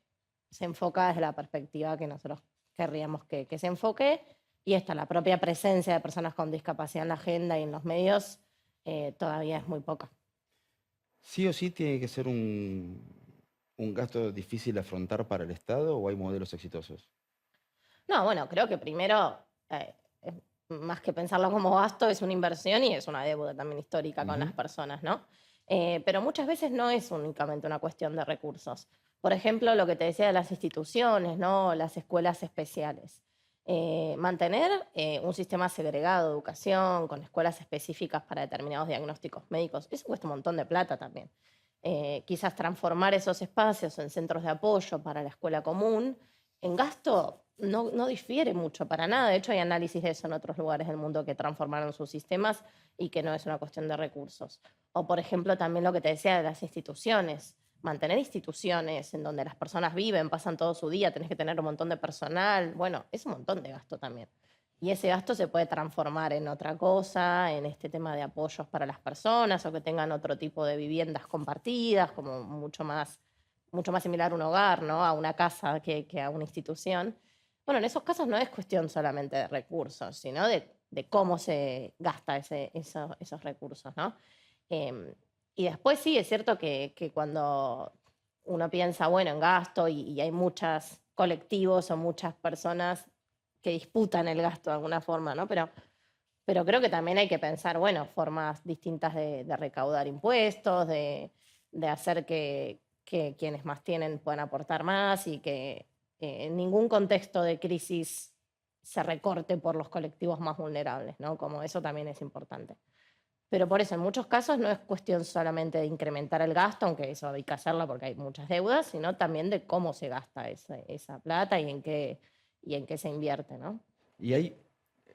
se enfoca desde la perspectiva que nosotros querríamos que se enfoque. Y esta, la propia presencia de personas con discapacidad en la agenda y en los medios todavía es muy poca. ¿Sí o sí tiene que ser un gasto difícil de afrontar para el Estado o hay modelos exitosos? No, bueno, creo que primero, más que pensarlo como gasto, es una inversión y es una deuda también histórica con las Ujú. personas, ¿no? Pero muchas veces no es únicamente una cuestión de recursos. Por ejemplo, lo que te decía de las instituciones, ¿no? Las escuelas especiales. Mantener un sistema segregado de educación con escuelas específicas para determinados diagnósticos médicos, eso cuesta un montón de plata también. Quizás transformar esos espacios en centros de apoyo para la escuela común en gasto no difiere mucho para nada. De hecho, hay análisis de eso en otros lugares del mundo que transformaron sus sistemas y que no es una cuestión de recursos. O, por ejemplo, también lo que te decía de las instituciones. Mantener instituciones en donde las personas viven, pasan todo su día, tenés que tener un montón de personal. Bueno, es un montón de gasto también. Y ese gasto se puede transformar en otra cosa, en este tema de apoyos para las personas o que tengan otro tipo de viviendas compartidas, como mucho más similar a un hogar, ¿no? A una casa que a una institución. Bueno, en esos casos no es cuestión solamente de recursos, sino de cómo se gasta esos recursos, ¿no? Em, y después sí, es cierto que cuando uno piensa, bueno, en gasto y hay muchos colectivos o muchas personas que disputan el gasto de alguna forma, ¿no? Pero creo que también hay que pensar, bueno, formas distintas de recaudar impuestos, de hacer que quienes más tienen puedan aportar más y que en ningún contexto de crisis se recorte por los colectivos más vulnerables, ¿no? Como eso también es importante. Pero por eso, en muchos casos no es cuestión solamente de incrementar el gasto, aunque eso hay que hacerlo porque hay muchas deudas, sino también de cómo se gasta esa plata y en qué se invierte, ¿no? Y hay,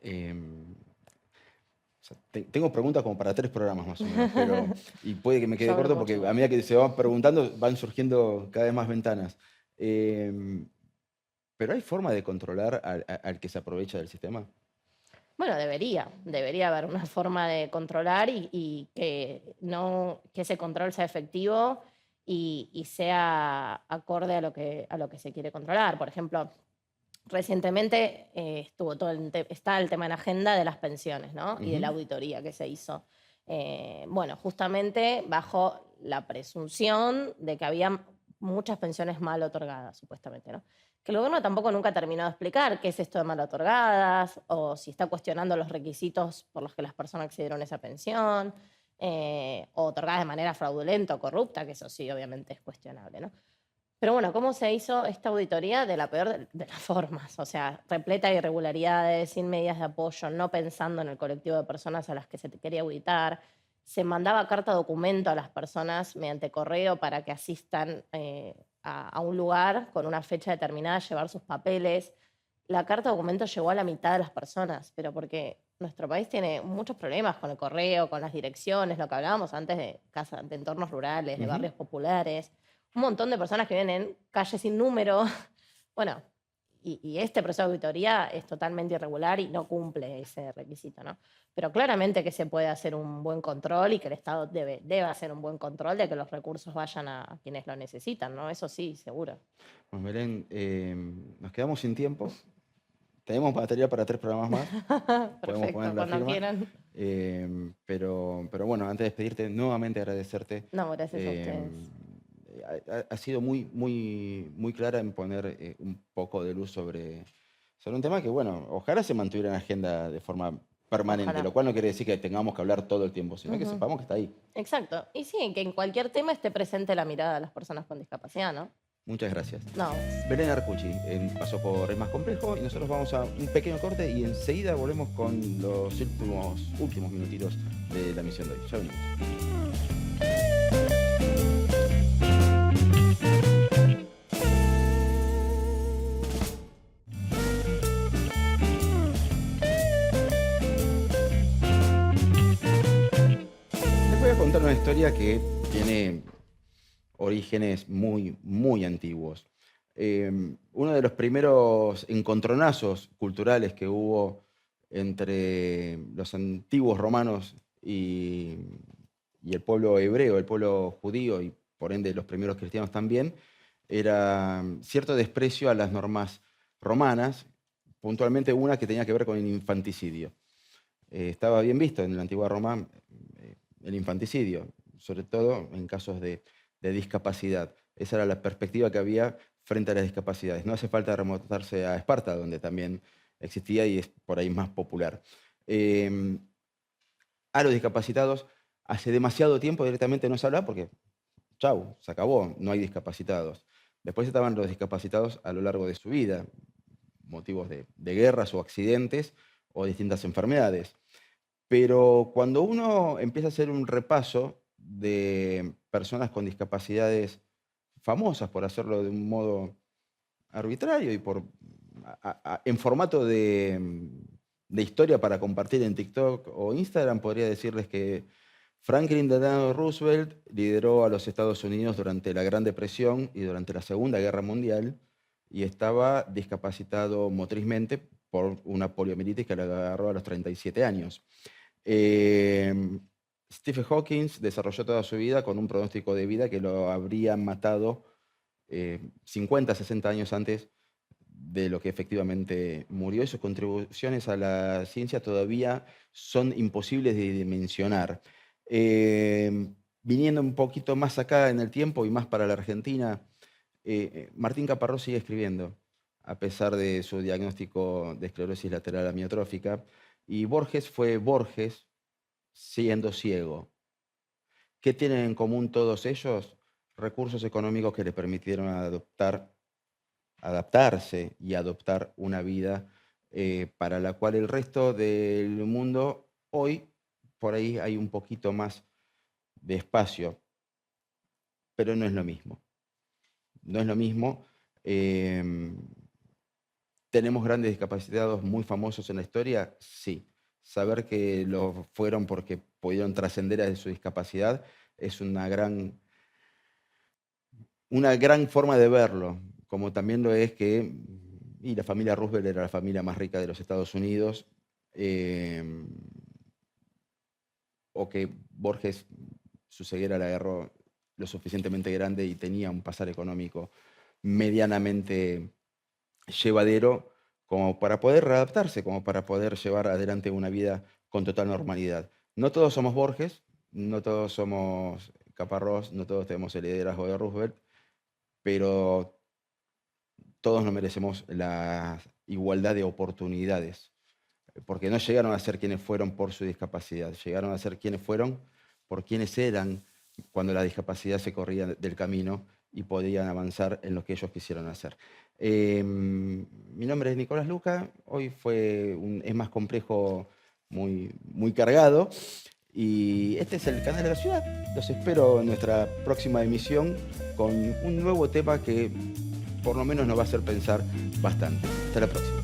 em, o sea, tengo preguntas como para 3 programas más o menos, y puede que me quede Yo hablo corto porque mucho a igual. medida que se van preguntando van surgiendo cada vez más ventanas. Em, pero hay forma de controlar al que se aprovecha del sistema. Bueno, debería haber una forma de controlar y que ese control sea efectivo y sea acorde a lo que se quiere controlar. Por ejemplo, recientemente está el tema en agenda de las pensiones, ¿no? Y de la Ujú. auditoría que se hizo. Bueno, justamente bajo la presunción de que había muchas pensiones mal otorgadas, supuestamente, ¿no? Que el gobierno tampoco nunca terminó de explicar qué es esto de mal otorgadas o si está cuestionando los requisitos por los que las personas accedieron a esa pensión, o otorgadas de manera fraudulenta o corrupta, que eso sí, obviamente es cuestionable, ¿no? Pero bueno, ¿cómo se hizo esta auditoría? De la peor de las formas, o sea, repleta de irregularidades, sin medidas de apoyo, no pensando en el colectivo de personas a las que se quería auditar. Se mandaba carta documento a las personas mediante correo para que asistan a un lugar con una fecha determinada a llevar sus papeles. La carta documento llegó a la mitad de las personas, pero porque nuestro país tiene muchos problemas con el correo, con las direcciones, lo que hablábamos antes de casas, de entornos rurales, de Ujú. barrios populares, un montón de personas que viven en calles sin número. Bueno, y este proceso de auditoría es totalmente irregular y no cumple ese requisito, ¿no? Pero claramente que se puede hacer un buen control y que el Estado debe hacer un buen control de que los recursos vayan a quienes lo necesitan, ¿no? Eso sí, seguro. Bueno, Belén, nos quedamos sin tiempo. Tenemos material para 3 programas más. Podemos poner Perfecto, la cuando firma. quieran. Pero bueno, antes de despedirte, nuevamente agradecerte. No, gracias a ustedes. em, ha sido muy clara en poner un poco de luz sobre un tema que, bueno, ojalá se mantuviera en la agenda de forma permanente, Ojalá. lo cual no quiere decir que tengamos que hablar todo el tiempo, sino que Ujú. sepamos que está ahí. Exacto. Y sí, que en cualquier tema esté presente la mirada de las personas con discapacidad, ¿no? Muchas gracias. No. Belén Arcucci pasó por El Más Complejo y nosotros vamos a un pequeño corte y enseguida volvemos con los últimos minutitos de la misión de hoy. Ya venimos. Les voy a contar una historia que tiene orígenes muy antiguos. Uno de los primeros encontronazos culturales que hubo entre los antiguos romanos y el pueblo hebreo, el pueblo judío y por ende los primeros cristianos también, era cierto desprecio a las normas romanas, puntualmente una que tenía que ver con el infanticidio. Estaba bien visto en la antigua Roma el infanticidio, sobre todo en casos de discapacidad. Esa era la perspectiva que había frente a las discapacidades. No hace falta remontarse a Esparta, donde también existía y es por ahí más popular. Eh, a los discapacitados hace demasiado tiempo directamente no se hablaba porque, chau, se acabó, no hay discapacitados. Después estaban los discapacitados a lo largo de su vida, motivos de guerras o accidentes o distintas enfermedades. Pero cuando uno empieza a hacer un repaso de personas con discapacidades famosas, por hacerlo de un modo arbitrario y en formato de historia para compartir en TikTok o Instagram, podría decirles que Franklin Delano Roosevelt lideró a los Estados Unidos durante la Gran Depresión y durante la Segunda Guerra Mundial y estaba discapacitado motrizmente por una poliomielitis que le agarró a los 37 años. Eh, Stephen Hawking desarrolló toda su vida con un pronóstico de vida que lo habría matado 50, 60 años antes de lo que efectivamente murió y sus contribuciones a la ciencia todavía son imposibles de dimensionar. Viniendo un poquito más acá en el tiempo y más para la Argentina, Martín Caparrós sigue escribiendo, a pesar de su diagnóstico de esclerosis lateral amiotrófica, y Borges fue Borges siendo ciego. ¿Qué tienen en común todos ellos? Recursos económicos que le permitieron adaptarse y adoptar una vida para la cual el resto del mundo hoy, por ahí hay un poquito más de espacio, pero no es lo mismo. No es lo mismo. ¿Tenemos grandes discapacitados muy famosos en la historia? Sí. Saber que lo fueron porque pudieron trascender a su discapacidad es una gran forma de verlo, como también lo es que y la familia Roosevelt era la familia más rica de los Estados Unidos, o que Borges su ceguera la agarró lo suficientemente grande y tenía un pasar económico medianamente llevadero como para poder readaptarse, como para poder llevar adelante una vida con total normalidad. No todos somos Borges, no todos somos Caparrós, no todos tenemos el liderazgo de Roosevelt, pero todos nos merecemos la igualdad de oportunidades, porque no llegaron a ser quienes fueron por su discapacidad, llegaron a ser quienes fueron por quienes eran cuando la discapacidad se corría del camino y podían avanzar en lo que ellos quisieron hacer. Mi nombre es Nicolás Luca, hoy es más complejo, muy cargado, y este es el canal de la ciudad. Los espero en nuestra próxima emisión con un nuevo tema que por lo menos nos va a hacer pensar bastante. Hasta la próxima.